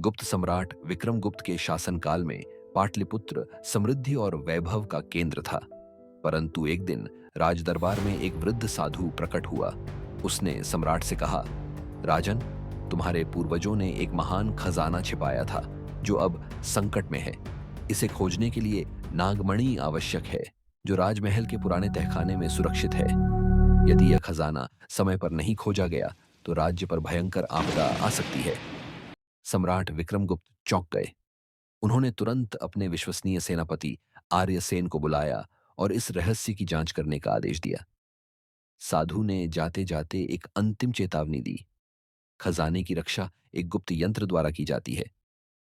गुप्त सम्राट विक्रमगुप्त के शासनकाल में पाटलिपुत्र समृद्धि और वैभव का केंद्र था। परंतु एक दिन राजदरबार में एक वृद्ध साधु प्रकट हुआ। उसने सम्राट से कहा, राजन, तुम्हारे पूर्वजों ने एक महान खजाना छिपाया था जो अब संकट में है। इसे खोजने के लिए नागमणि आवश्यक है जो राजमहल के पुराने तहखाने में सुरक्षित है। यदि यह खजाना समय पर नहीं खोजा गया तो राज्य पर भयंकर आपदा आ सकती है। सम्राट विक्रमगुप्त चौंक गए। उन्होंने तुरंत अपने विश्वसनीय सेनापति आर्यसेन को बुलाया और इस रहस्य की जांच करने का आदेश दिया। साधु ने जाते जाते एक अंतिम चेतावनी दी। खजाने की रक्षा एक गुप्त यंत्र द्वारा की जाती है।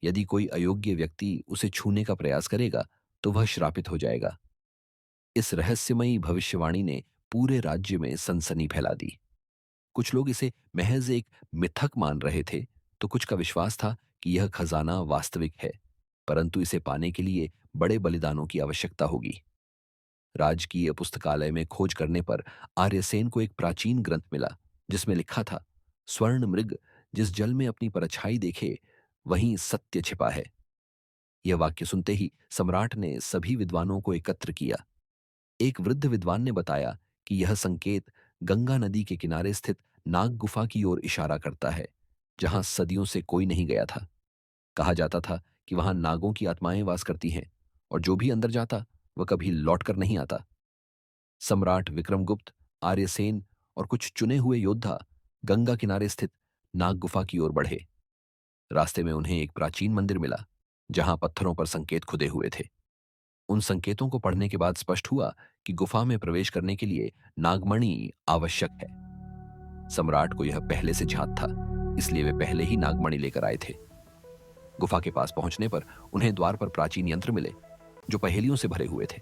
यदि कोई अयोग्य व्यक्ति उसे छूने का प्रयास करेगा तो वह श्रापित हो जाएगा। इस रहस्यमयी भविष्यवाणी ने पूरे राज्य में सनसनी फैला दी। कुछ लोग इसे महज एक मिथक मान रहे थे, तो कुछ का विश्वास था कि यह खजाना वास्तविक है, परंतु इसे पाने के लिए बड़े बलिदानों की आवश्यकता होगी। राजकीय पुस्तकालय में खोज करने पर आर्यसेन को एक प्राचीन ग्रंथ मिला जिसमें लिखा था, स्वर्ण मृग जिस जल में अपनी परछाई देखे वहीं सत्य छिपा है। यह वाक्य सुनते ही सम्राट ने सभी विद्वानों को एकत्र किया। एक वृद्ध विद्वान ने बताया कि यह संकेत गंगा नदी के किनारे स्थित नाग गुफा की ओर इशारा करता है, जहां सदियों से कोई नहीं गया था। कहा जाता था कि वहां नागों की आत्माएं वास करती हैं और जो भी अंदर जाता वह कभी लौटकर नहीं आता। सम्राट विक्रमगुप्त, आर्यसेन और कुछ चुने हुए योद्धा गंगा किनारे स्थित नाग गुफा की ओर बढ़े। रास्ते में उन्हें एक प्राचीन मंदिर मिला जहां पत्थरों पर संकेत खुदे हुए थे। उन संकेतों को पढ़ने के बाद स्पष्ट हुआ कि गुफा में प्रवेश करने के लिए नागमणि आवश्यक है। सम्राट को यह पहले से ज्ञात था, इसलिए वे पहले ही नागमणि लेकर आए थे। गुफा के पास पहुंचने पर उन्हें द्वार पर प्राचीन यंत्र मिले जो पहेलियों से भरे हुए थे।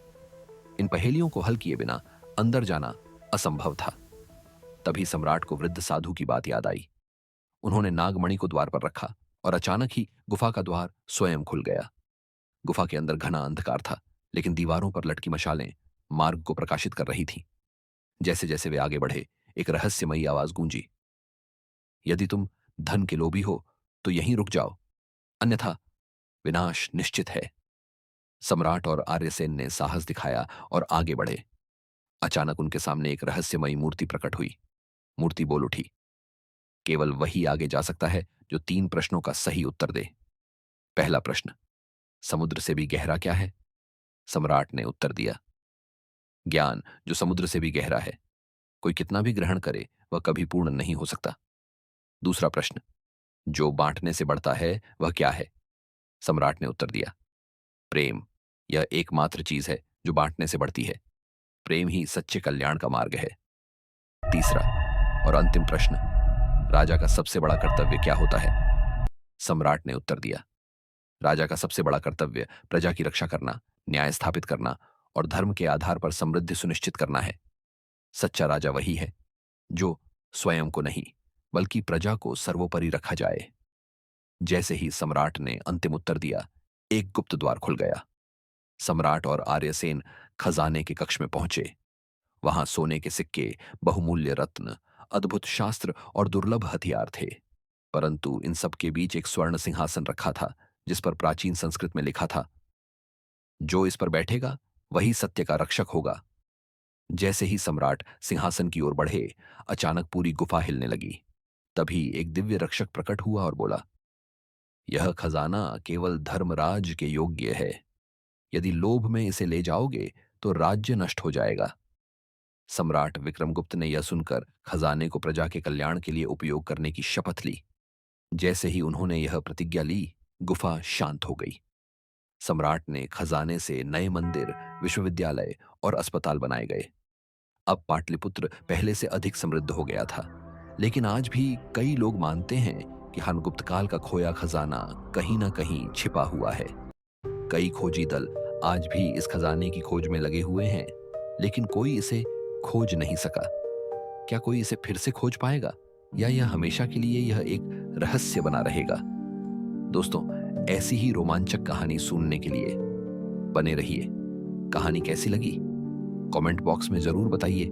इन पहेलियों को हल किए बिना अंदर जाना असंभव था। तभी सम्राट को वृद्ध साधु की बात याद आई। उन्होंने नागमणि को द्वार पर रखा और अचानक ही गुफा का द्वार स्वयं खुल गया। गुफा के अंदर घना अंधकार था, लेकिन दीवारों पर लटकी मशालें मार्ग को प्रकाशित कर रही थीं। जैसे जैसे वे आगे बढ़े, एक रहस्यमयी आवाज गूंजी, यदि तुम धन के लोभी हो तो यहीं रुक जाओ, अन्यथा विनाश निश्चित है। सम्राट और आर्यसेन ने साहस दिखाया और आगे बढ़े। अचानक उनके सामने एक रहस्यमयी मूर्ति प्रकट हुई। मूर्ति बोल उठी, केवल वही आगे जा सकता है जो 3 प्रश्नों का सही उत्तर दे। पहला प्रश्न, समुद्र से भी गहरा क्या है? सम्राट ने उत्तर दिया, ज्ञान जो समुद्र से भी गहरा है। कोई कितना भी ग्रहण करे वह कभी पूर्ण नहीं हो सकता। दूसरा प्रश्न, जो बांटने से बढ़ता है वह क्या है? सम्राट ने उत्तर दिया, प्रेम। यह एकमात्र चीज है जो बांटने से बढ़ती है। प्रेम ही सच्चे कल्याण का मार्ग है। तीसरा और अंतिम प्रश्न, राजा का सबसे बड़ा कर्तव्य क्या होता है? सम्राट ने उत्तर दिया, राजा का सबसे बड़ा कर्तव्य प्रजा की रक्षा करना, न्याय स्थापित करना और धर्म के आधार पर समृद्धि सुनिश्चित करना है। सच्चा राजा वही है जो स्वयं को नहीं बल्कि प्रजा को सर्वोपरि रखा जाए। जैसे ही सम्राट ने अंतिम उत्तर दिया, एक गुप्त द्वार खुल गया। सम्राट और आर्यसेन खजाने के कक्ष में पहुंचे। वहां सोने के सिक्के, बहुमूल्य रत्न, अद्भुत शास्त्र और दुर्लभ हथियार थे। परंतु इन सब के बीच एक स्वर्ण सिंहासन रखा था जिस पर प्राचीन संस्कृत में लिखा था, जो इस पर बैठेगा वही सत्य का रक्षक होगा। जैसे ही सम्राट सिंहासन की ओर बढ़े, अचानक पूरी गुफा हिलने लगी। तभी एक दिव्य रक्षक प्रकट हुआ और बोला, यह खजाना केवल धर्मराज के योग्य है। यदि लोभ में इसे ले जाओगे तो राज्य नष्ट हो जाएगा। सम्राट विक्रमगुप्त ने यह सुनकर खजाने को प्रजा के कल्याण के लिए उपयोग करने की शपथ ली। जैसे ही उन्होंने यह प्रतिज्ञा ली, गुफा शांत हो गई। सम्राट ने खजाने से नए मंदिर, विश्वविद्यालय और अस्पताल बनाए गए। अब पाटलिपुत्र पहले से अधिक समृद्ध हो गया था। लेकिन आज भी कई लोग मानते हैं कि गुप्त काल का खोया खजाना कहीं ना कहीं छिपा हुआ है। कई खोजी दल आज भी इस खजाने की खोज में लगे हुए हैं, लेकिन कोई इसे खोज नहीं सका। क्या कोई इसे फिर से खोज पाएगा, या यह हमेशा के लिए यह एक रहस्य बना रहेगा? दोस्तों, ऐसी ही रोमांचक कहानी सुनने के लिए बने रहिए। कहानी कैसी लगी कमेंट बॉक्स में जरूर बताइए।